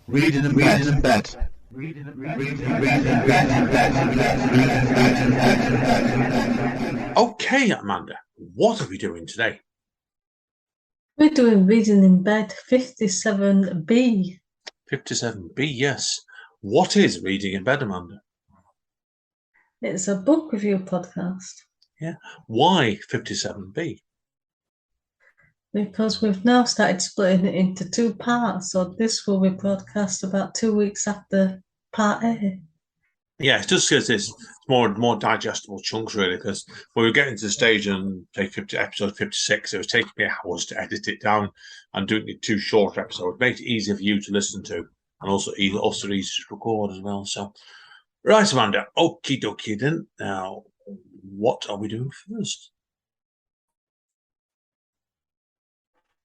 Reading in bed. Reading in bed. Okay, Amanda, what are we doing today? We're doing Reading in Bed 57B. 57B, yes. What is Reading in Bed, Amanda? It's a book review podcast Yeah. Why 57B? because we've now started splitting it into two parts. So this will be broadcast about 2 weeks after part A. Yeah, it's just because it's more digestible chunks, really, because when we were getting to the stage and say 50, episode 56, it was taking me hours to edit it down and doing it two short episodes. It makes it easier for you to listen to and also easy to record as well. So, right, Amanda, okie dokie then. Now, what are we doing first?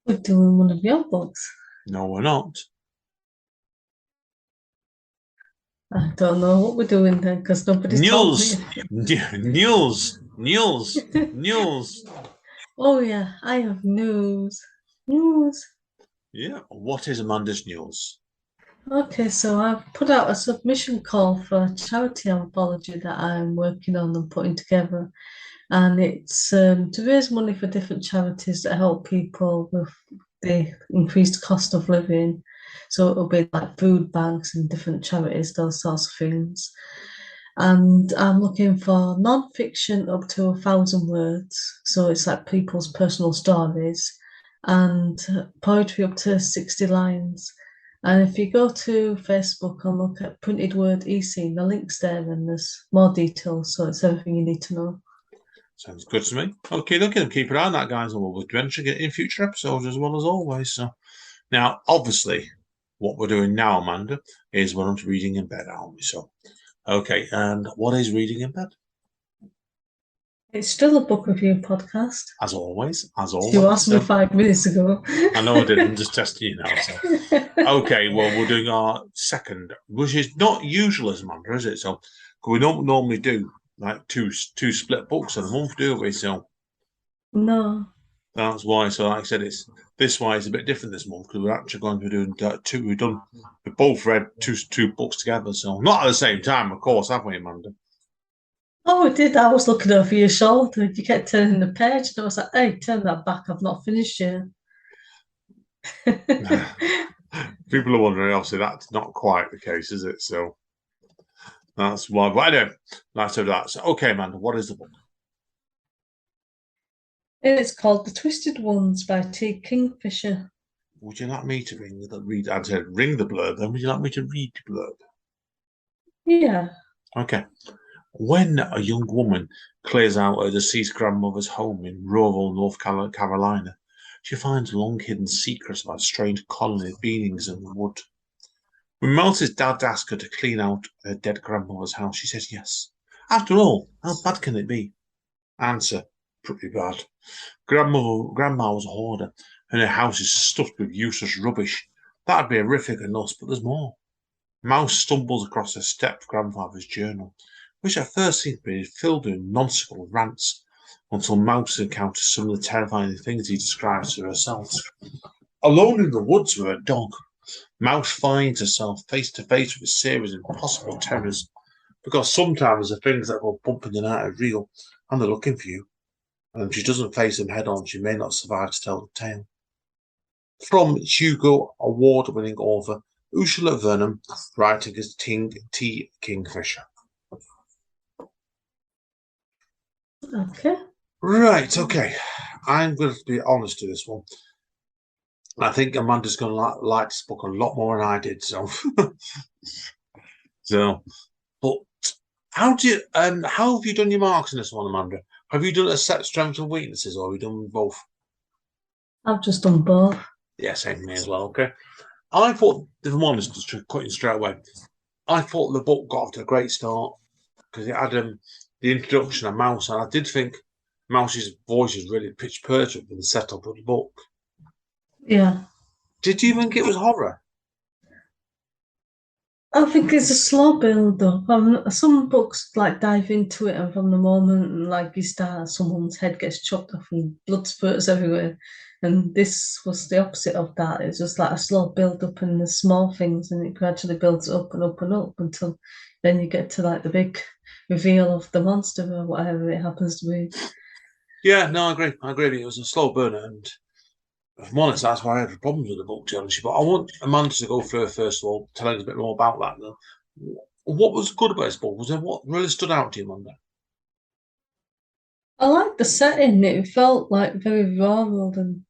We're doing one of your books. No, we're not. I don't know what we're doing then because nobody told News, me. news. Oh, yeah, I have news. News. Yeah, what is Amanda's news? Okay, so I've put out a submission call for a charity anthology that I'm working on and putting together. And it's to raise money for different charities that help people with the increased cost of living. So it'll be like food banks and different charities, those sorts of things. And I'm looking for non-fiction up to 1,000 words. So it's like people's personal stories and poetry up to 60 lines. And if you go to Facebook and look at printed word e-scene, the link's there and there's more details. So it's everything you need to know. Sounds good to me. Okay, look at keep an eye on that, guys, and we'll be adventuring it in future episodes as well as always. So, now, obviously, what we're doing now, Amanda, is we're on to reading in bed, aren't we? So, okay, and what is reading in bed? It's still a book review podcast. As always, as always. You asked me 5 minutes ago. I know I did. I'm just testing you now. So. Okay, well, we're doing our second, which is not usual as Amanda, is it? So, we don't normally do like two split books in a month, do we? So. No. That's why. So, like I said, it's this why it's a bit different this month because we're actually going to be doing two. We both read two books together, so not at the same time, of course, have we, Amanda? Oh, it did. I was looking over your shoulder. You kept turning the page, and I was like, "Hey, turn that back. I've not finished yet." People are wondering. Obviously, that's not quite the case, is it? So that's why. But anyway, that's that. So, okay, Amanda, what is the book? It's called The Twisted Ones by T. Kingfisher. Would you like me to read? I said ring the blurb. Then would you like me to read the blurb? Yeah. Okay. When a young woman clears out her deceased grandmother's home in rural North Carolina, she finds long-hidden secrets about a strange colony of beings in the wood. When Moses' dad asks her to clean out her dead grandmother's house, she says yes. After all, how bad can it be? Answer, pretty bad. Grandma was a hoarder, and her house is stuffed with useless rubbish. That'd be horrific enough, but there's more. Mouse stumbles across her step-grandfather's journal, which at first seems to be filled with nonsensical rants, until Mouse encounters some of the terrifying things he describes to herself. Alone in the woods with her dog, Mouse finds herself face to face with a series of impossible terrors, because sometimes the things that go bumping in and out are real, and they're looking for you. And if she doesn't face them head on, she may not survive to tell the tale. From Hugo Award-winning author Ursula Vernon, writing as T. Kingfisher. Okay. Right, okay. I'm going to be honest to this one. I think Amanda's going to like this book a lot more than I did. So, but how have you done your marks in this one, Amanda? Have you done a set strengths and weaknesses, or have you done both? I've just done both. Yeah, same for me as well. Okay. I thought, if I'm honest, just cutting straight away, I thought the book got off to a great start because it had the introduction of Mouse, and I did think Mouse's voice is really pitch perfect for the setup of the book. Yeah. Did you think it was horror? I think it's a slow build up. Some books like dive into it, and from the moment like you start, someone's head gets chopped off and blood spurts everywhere. And this was the opposite of that. It's just like a slow build up in the small things, and it gradually builds up and up and up until then you get to like the big reveal of the monster or whatever it happens to be. Yeah, no, I agree. I agree. It was a slow burner, and if I'm honest, that's why I had problems with the book, to be honest. But I want Amanda to go through first of all, telling us a bit more about that. Though. What was good about this book? Was there what really stood out to you, Amanda? I like the setting. It felt like very rural and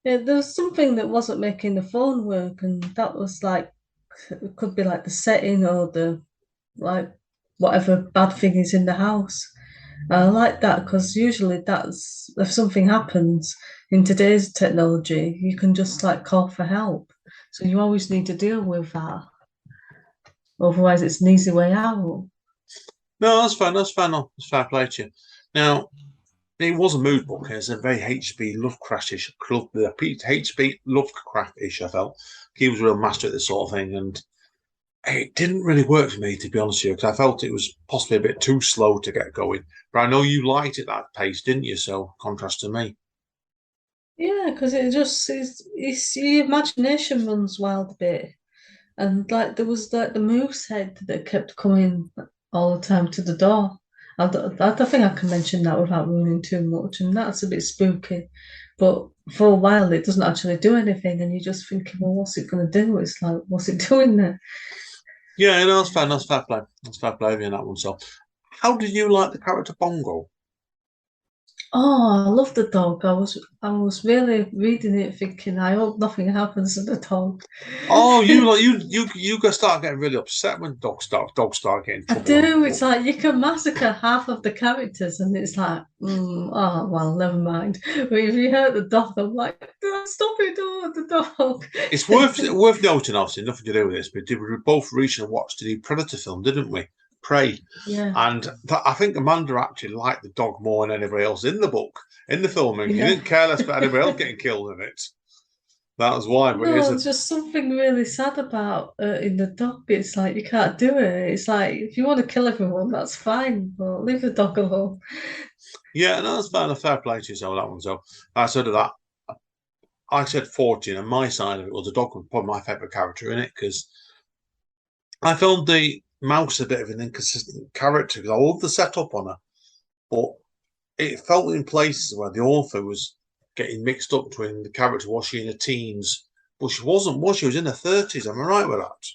yeah, there was something that wasn't making the phone work, and that was like it could be like the setting or the like whatever bad thing is in the house. I like that because usually that's if something happens in today's technology, you can just like call for help. So you always need to deal with that. Otherwise, it's an easy way out. No, that's fine. That's fine. That's fair play to you. Now, it was a mood book. It's a very H.P. Lovecraftish, H.P. Lovecraftish. I felt he was a real master at this sort of thing, and it didn't really work for me, to be honest with you, because I felt it was possibly a bit too slow to get going. But I know you liked it that pace, didn't you? So, contrast to me. Yeah, because it just it's your imagination runs wild a bit. And like there was like the moose head that kept coming all the time to the door. I don't think I can mention that without ruining too much, and that's a bit spooky. But for a while, it doesn't actually do anything, and you're just thinking, well, what's it going to do? It's like, what's it doing there? Yeah, no, that's fine. That's fair play. That's fair play in that one. So, how did you like the character Bongo? Oh, I love the dog. I was really reading it, thinking, I hope nothing happens to the dog. Oh, you gonna start getting really upset when dogs start getting in I trouble on do. It's book. like you can massacre half of the characters, and it's like, oh well, never mind. But if you hurt the dog, I'm like, stop it, don't hurt the dog. It's worth noting, obviously, nothing to do with this, but we both recently watched the new Predator film, didn't we? Prey, Yeah, and I think Amanda actually liked the dog more than anybody else in the book, in the filming. He yeah. didn't care less about anybody else getting killed in it. That was why. But No, it's just something really sad about in the dog. It's like you can't do it. It's like if you want to kill everyone, that's fine, but leave the dog alone. yeah, no, that's fair. A fair play to yourself that one. So I said that. I said 14, and my side of it was the dog was probably my favourite character in it because I found the mouse a bit of an inconsistent character because I love the setup on her, but it felt in places where the author was getting mixed up between the character was she in her teens, but she wasn't. Was she was in her 30s? Am I right with that?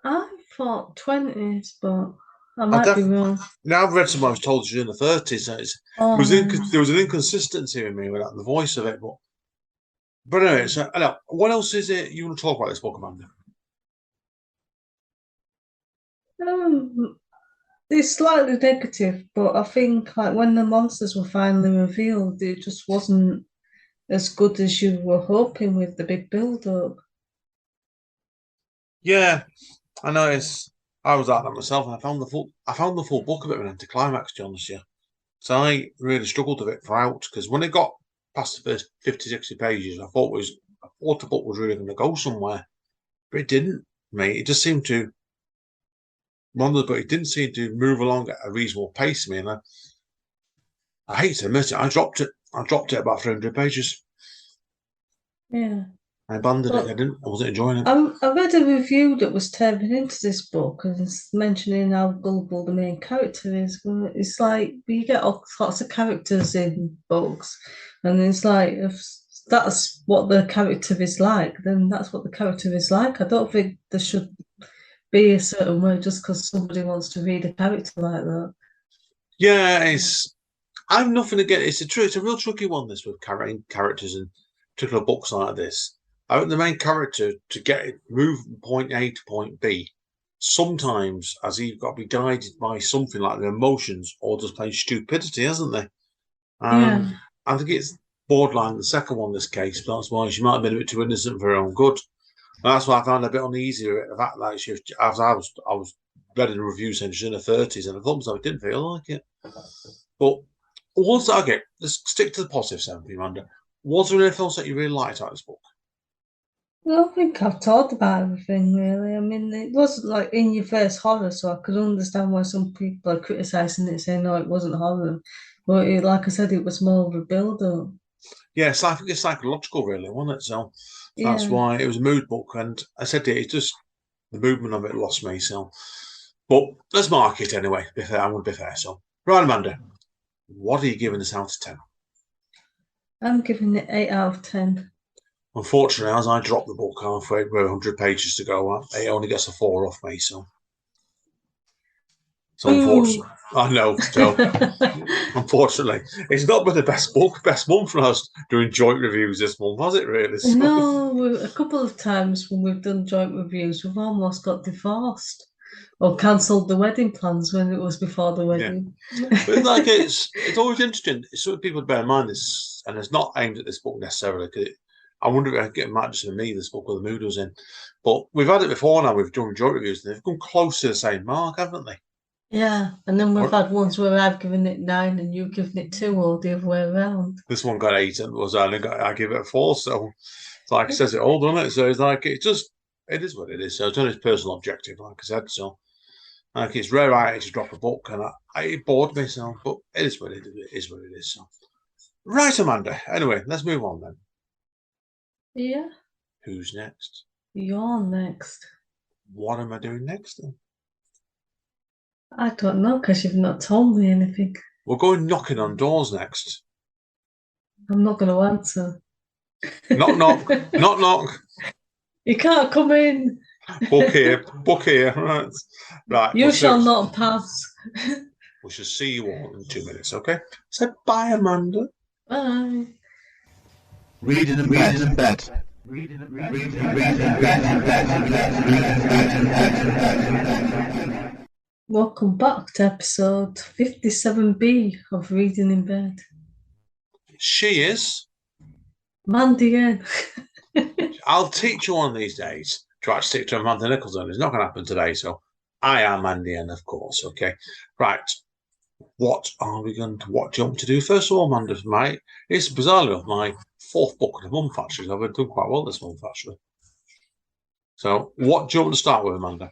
I thought 20s, but I I might be definitely wrong. now I've read someone who's told she's in her 30s. So Oh, there was an inconsistency in me with that, the voice of it, but anyway. So what else is it you want to talk about this book, Amanda? um, it's slightly negative, but I think like when the monsters were finally revealed, it just wasn't as good as you were hoping with the big build up. Yeah, I know it's. I was like that myself, and I found the full book a bit of an anticlimax, to be honest with you. So I really struggled with it throughout because when it got past the first 50, 60 pages, I thought the book was really going to go somewhere, but it didn't. Mate, it just seemed to but it didn't seem to move along at a reasonable pace. To me, and I hate to admit it, I dropped it. I dropped it about 300 pages. Yeah. I abandoned it. But I wasn't enjoying it. I read a review that was tearing into this book and it's mentioning how gullible the main character is. Well, it's like you get all sorts of characters in books, and it's like if that's what the character is like, then that's what the character is like. I don't think there should be a certain way just because somebody wants to read a character like that. Yeah, it's. I've nothing to get. It's a real tricky one. This with characters in particular books like this. I think the main character to get it move from point A to point B. Sometimes, as he's got to be guided by something like their emotions or just plain stupidity, hasn't they? And Yeah, I think it's borderline the second one in this case. But that's why she might have been a bit too innocent for her own good. And that's why I found a bit uneasy with it. The fact that I was reading a review saying she's in her 30s, and I thought myself, I didn't feel like it. But was that okay? Let's stick to the positive side, Amanda. Was there anything else that you really liked out of this book? I think I've talked about everything really. I mean, it wasn't like in your face horror, so I could understand why some people are criticizing it, saying no, it wasn't horror. But like I said, it was more of a build-up. Yeah, it's psychological, really, wasn't it? So that's Yeah. why it was a mood book. And I said it just the movement of it lost me. So, but let's mark it anyway. Be fair, I'm going to be fair. So, right, Amanda, what are you giving this out of 10? I'm giving it 8 out of 10. Unfortunately, as I dropped the book halfway, we're 100 pages to go. It only gets a 4 off me. So Ooh. unfortunately, I know. So unfortunately, it's not been the best month for us doing joint reviews this month, has it? Really? So, No, a couple of times when we've done joint reviews, we've almost got divorced or cancelled the wedding plans when it was before the yeah. wedding. But like it's always interesting. It's something people bear in mind this, and it's not aimed at this book necessarily. I wonder if I get matches with me this book or the mood was in. But we've had it before now. We've done joint reviews, and they've come close to the same mark, haven't they? Yeah, and then we've Or, had ones where I've given it 9 and you've given it 2 or the other way around. this one got 8, and was I give it a 4. So it's like it says it all, doesn't it? So it's like it is what it is. So it's only his personal objective, like I said. So like it's rare I to drop a book, and it bored me. So, but it is what it is. It is what it is. So. Right, Amanda. Anyway, let's move on then. Yeah, Who's next? you're next. What am I doing next then? I don't know because you've not told me anything. We're going knocking on doors next. I'm not going to answer. Knock, knock, knock, knock. You can't come in. Book here, book here. Right, right. You shall not pass. We shall see you all in 2 minutes, okay? So bye, Amanda. Bye. Reading in bed. Welcome back to episode 57B of Reading in Bed. She is. Mandy N. I'll teach you one of these days to actually stick to Amanda Nicholson. It's not going to happen today, so I am Andy N, of course, okay? Right. What are we going to? What do you want to do first of all, Amanda? It's bizarrely enough my 4th book of the month. Actually, I've been doing quite well this month, actually. So, what do you want to start with, Amanda?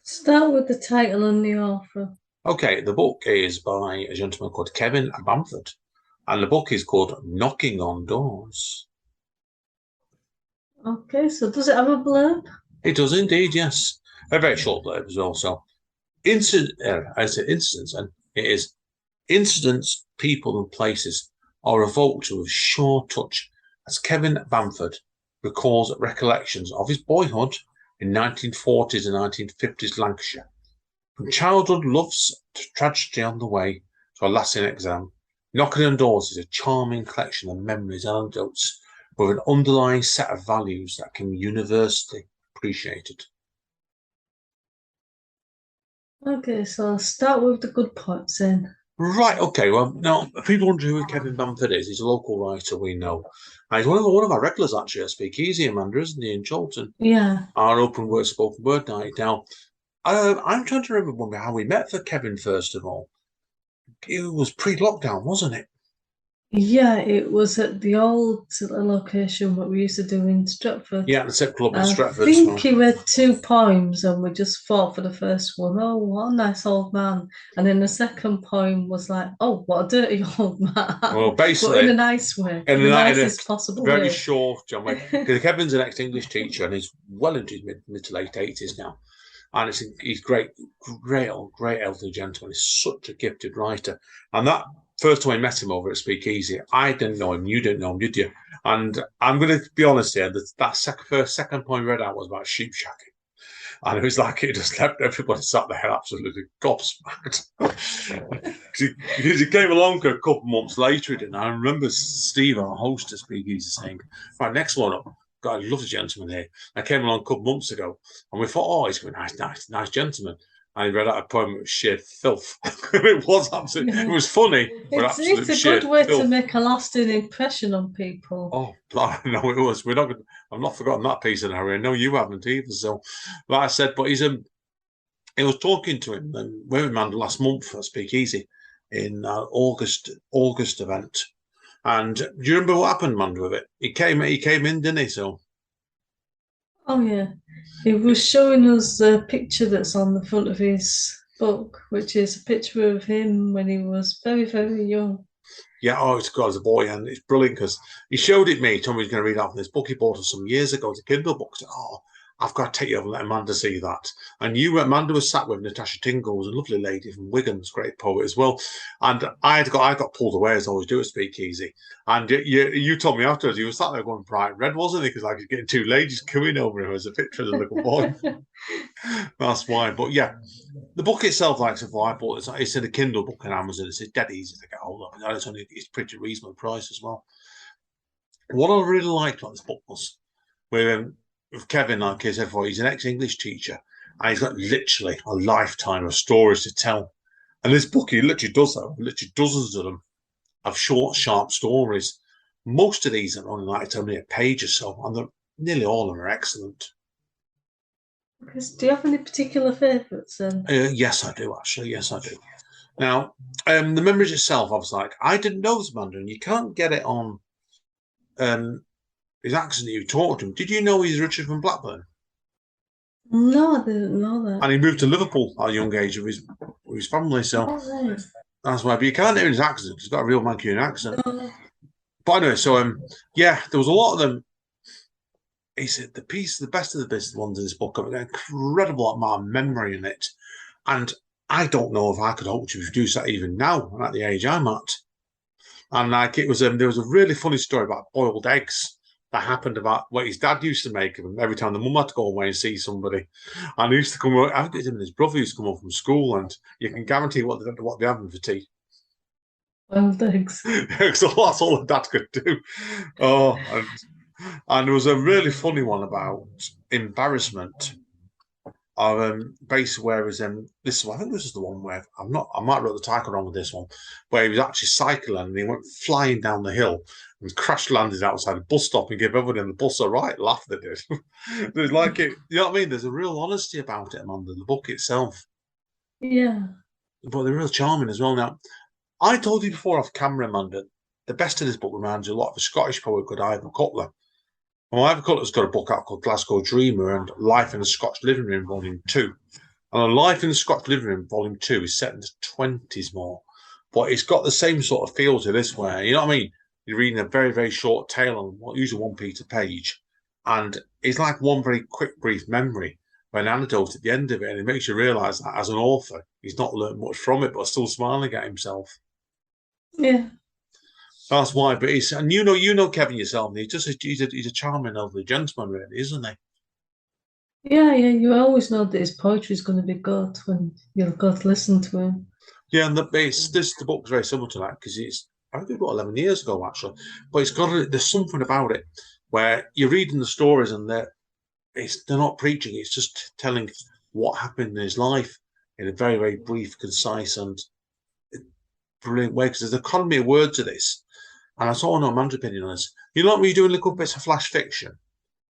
Start with the title and the author. Okay, the book is by a gentleman called Kevin Bamford, and the book is called Knocking on Doors. Okay, so does it have a blurb? It does indeed, yes. A very short blurb as well. So, I said incidents, and it is incidents, people, and places are evoked with a sure touch as Kevin Bamford recalls recollections of his boyhood in 1940s and 1950s Lancashire. From childhood loves to tragedy on the way to a lasting exam, Knocking on Doors is a charming collection of memories and anecdotes with an underlying set of values that can be universally appreciated. Okay, so I'll start with the good points then. Right, okay. Well, now, people wonder who Kevin Bamford is. He's a local writer we know. He's one of our regulars, actually, at Speakeasy, Amanda, isn't he, in Chorlton? Yeah. Our open word, spoken word night. Now, I'm trying to remember how we met for Kevin, first of all. It was pre-lockdown, wasn't it? Yeah, it was at the old location what we used to do in Stratford. Yeah, the Sip Club in I Stratford. think he read 2 poems and we just fought for the first one. Oh, what a nice old man. And then the second poem was like, oh, what a dirty old man. Well, But basically, in a nice way, in the a nicest possible very way. short, John, because Kevin's an ex-English teacher and he's well into his mid to late 80s now. And he's great elderly gentleman. He's such a gifted writer. And that first time I met him over at Speakeasy, I didn't know him. You didn't know him, did you? And I'm going to be honest here. That second point read out was about sheep shacking. And it was like it just left everybody sat there absolutely gobsmacked. Because he came along a couple months later, and I remember Steve, our host at Speakeasy, saying, right, next one up. God, I love the gentleman here. I came along a couple months ago, and we thought, oh, he's a nice gentleman. And he read out a poem of sheer filth. It was absolutely, it was funny, but absolute It's a sheer good way filth. to make a lasting impression on people. Oh, no, it was. I've not forgotten that piece of Harry. No, you haven't either. So, like I said, but he was talking to him, and we were Amanda last month at Speakeasy in August event. And do you remember what happened, Amanda, with it? He came in, didn't he? So Oh yeah. He was showing us the picture that's on the front of his book, which is a picture of him when he was very, very young. Yeah, oh, it's got as a boy, and it's brilliant because he showed it me. Told me he was going to read off this book he bought us some years ago. It's a Kindle book. I said, oh, I've got to take you over and let Amanda see that. And Amanda was sat with Natasha Tingle, who's a lovely lady from Wigan's, great poet as well. And I got pulled away as I always do at Speakeasy. And you told me afterwards he was sat there going bright red, wasn't he? Because like he's getting two ladies coming over him as a picture of the little boy. That's why. But yeah, the book itself, like I said, I bought it's in a Kindle book on Amazon. It's dead easy to get hold of. And it's pretty reasonable price as well. What I really liked about this book was with Kevin, like I said before, he's an ex-English teacher, and he's got literally a lifetime of stories to tell. And this book, he literally does that, literally dozens of them, of short, sharp stories. Most of these are only like only a page or so, and nearly all of them are excellent. Do you have any particular favourites then? Yes, I do, actually. Yes, I do. Now, the memories itself, I was like, I didn't know this Mandarin. You can't get it on his accent. You talked to him. Did you know he's Richard from Blackburn? No, I didn't know that. And he moved to Liverpool at a young age with his family. So right. That's why. But you can't hear his accent. He's got a real Mancunian accent. No. But anyway, so yeah, there was a lot of them. He said the best of the best ones in this book have an incredible amount of memory in it. And I don't know if I could hope to reproduce that even now at the age I'm at. And like it was, there was a really funny story about boiled eggs that happened about what his dad used to make of them every time the mum had to go away and see somebody. And he used to come. I think him and his brother used to come home from school, and you can guarantee what they're having for tea. Boiled eggs. So that's all the dad could do. Oh, and there was a really funny one about embarrassment. Basically, where is this? I think this is the one where I might wrote the title wrong with this one, where he was actually cycling and he went flying down the hill and crash landed outside a bus stop and gave everybody on the bus a right laugh. They did. There's like it, you know what I mean? There's a real honesty about it, Amanda, the book itself. Yeah. But they're real charming as well. Now, I told you before off camera, Amanda, the best of this book reminds you a lot of a Scottish poet called Ivor Cutler. Well, Ivor Cutler's got a book out called Glasgow Dreamer and Life in the Scotch Living Room, Volume 2. And Life in the Scotch Living Room, Volume 2 is set in the 20s more. But it's got the same sort of feel to this way. You know what I mean? You're reading a very, very short tale on usually 1 a page. And it's like one very quick, brief memory, an anecdote at the end of it. And it makes you realise that as an author, he's not learned much from it, but still smiling at himself. Yeah. That's why, but and you know Kevin yourself. He's a charming elderly gentleman, really, isn't he? Yeah, yeah. You always know that his poetry is going to be good when you've got to listen to him. Yeah, and the book's very similar to that because I think it was 11 years ago actually, but there's something about it where you're reading the stories and they're not preaching. It's just telling what happened in his life in a very, very brief, concise, and brilliant way. Because there's an economy of words to this. And I saw Amanda's opinion on this. You know when you're doing little bits of flash fiction,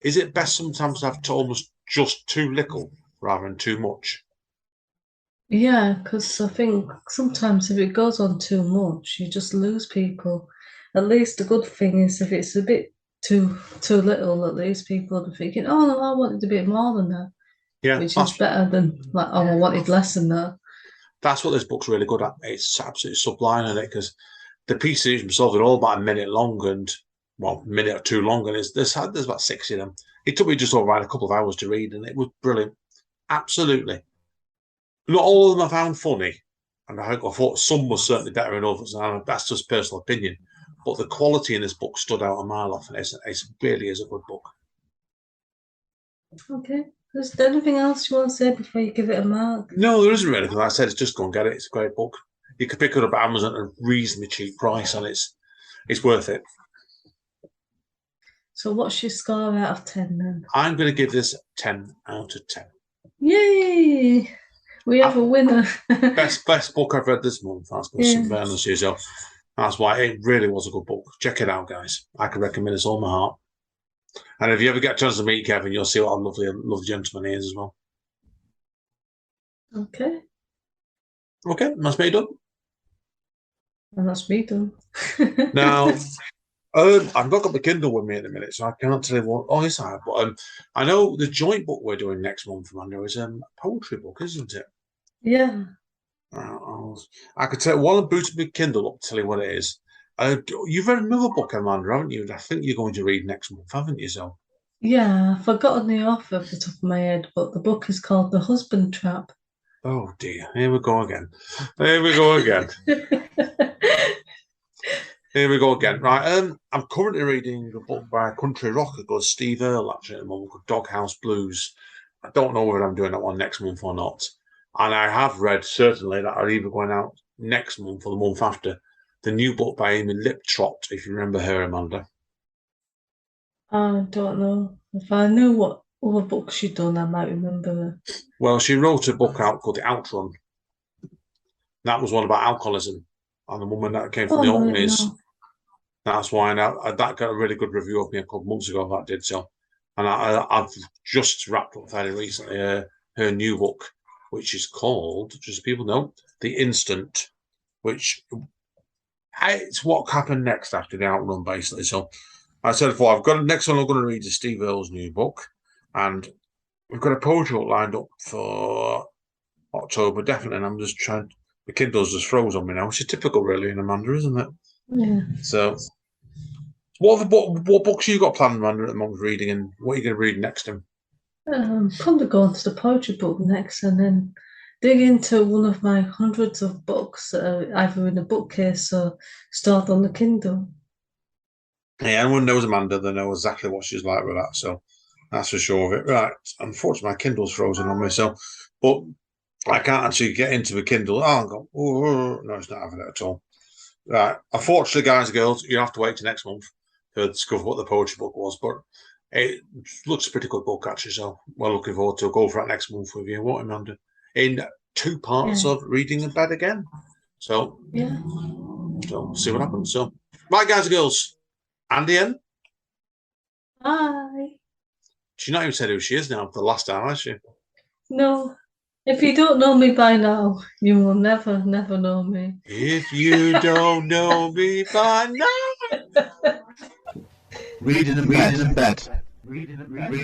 is it best sometimes to have almost just too little rather than too much? Yeah, because I think sometimes if it goes on too much, you just lose people. At least the good thing is if it's a bit too little, at least people are thinking, "Oh no, I wanted a bit more than that," Yeah, which is better than like, "Oh, I wanted less than that." That's what this book's really good at. It's absolutely sublime in it because the pieces themselves are all about a minute long and a minute or two long, and there's about 60 of them. It took me just over a couple of hours to read, and it was brilliant. Absolutely. Not all of them I found funny, and I thought some were certainly better than others, and that's just personal opinion. But the quality in this book stood out a mile off, and it really is a good book. Okay. Is there anything else you want to say before you give it a mark? No, there isn't really. Like I said, it's just go and get it. It's a great book. You can pick it up at Amazon at a reasonably cheap price, and it's worth it. So what's your score out of 10 then? I'm going to give this 10 out of 10. Yay! We have a winner. best book I've read this month. That's some fairness yourself. That's why it really was a good book. Check it out, guys. I can recommend this all my heart. And if you ever get a chance to meet Kevin, you'll see what a lovely gentleman he is as well. Okay. Okay, that's me done. And that's me done. Now, I've not got the Kindle with me at the minute, so I can't tell you what. Oh, yes, I have. But I know the joint book we're doing next month, Amanda, is a poetry book, isn't it? Yeah. I could tell while I'm booting my Kindle up, tell you what it is. You've read another book, Amanda, haven't you? I think you're going to read next month, haven't you, so? Yeah, I've forgotten the author off the top of my head, but the book is called The Husband Trap. Oh dear, here we go again. Here we go again. Here we go again. Right, I'm currently reading a book by a country rocker called Steve Earle, actually, at the moment, called Doghouse Blues. I don't know whether I'm doing that one next month or not. And I have read, certainly, that are either going out next month or the month after, the new book by Amy Liptrot, if you remember her, Amanda. I don't know. If I knew what other books she'd done, I might remember her. Well, she wrote a book out called The Outrun. That was one about alcoholism and the woman that came from the Orkneys. No. That's why that got a really good review of me a couple of months ago. That did so, and I've just wrapped up fairly recently her new book, which is called, just so people know, The Instant, which it's what happened next after the Outrun, basically. So I said before, I've got next one I'm going to read is Steve Earle's new book, and we've got a poetry book lined up for October, definitely. And I'm just trying. The Kindle's just froze on me now, which is typical, really, in Amanda, isn't it? Yeah. So. What books you got planned, Amanda, at the moment reading, and what are you going to read next time? Probably go on to the poetry book next and then dig into one of my hundreds of books that are either in a bookcase or stored on the Kindle. Yeah, anyone knows Amanda, they know exactly what she's like with that, so that's for sure of it. Right, unfortunately, my Kindle's frozen on me, but I can't actually get into the Kindle. Oh, no, it's not having it at all. Right, unfortunately, guys and girls, you have to wait till next month to discover what the poetry book was, but it looks a pretty good book, actually, so we're looking forward to go for it next month with you, what, Amanda? In 2 parts of Reading in Bed again. So, yeah. So, see what happens. So, right, guys and girls, Andy N. Bye. She's not even said who she is now for the last time, has she? No. If you don't know me by now, you will never know me. If you don't know me by now. Reading in bed. Reading in bed.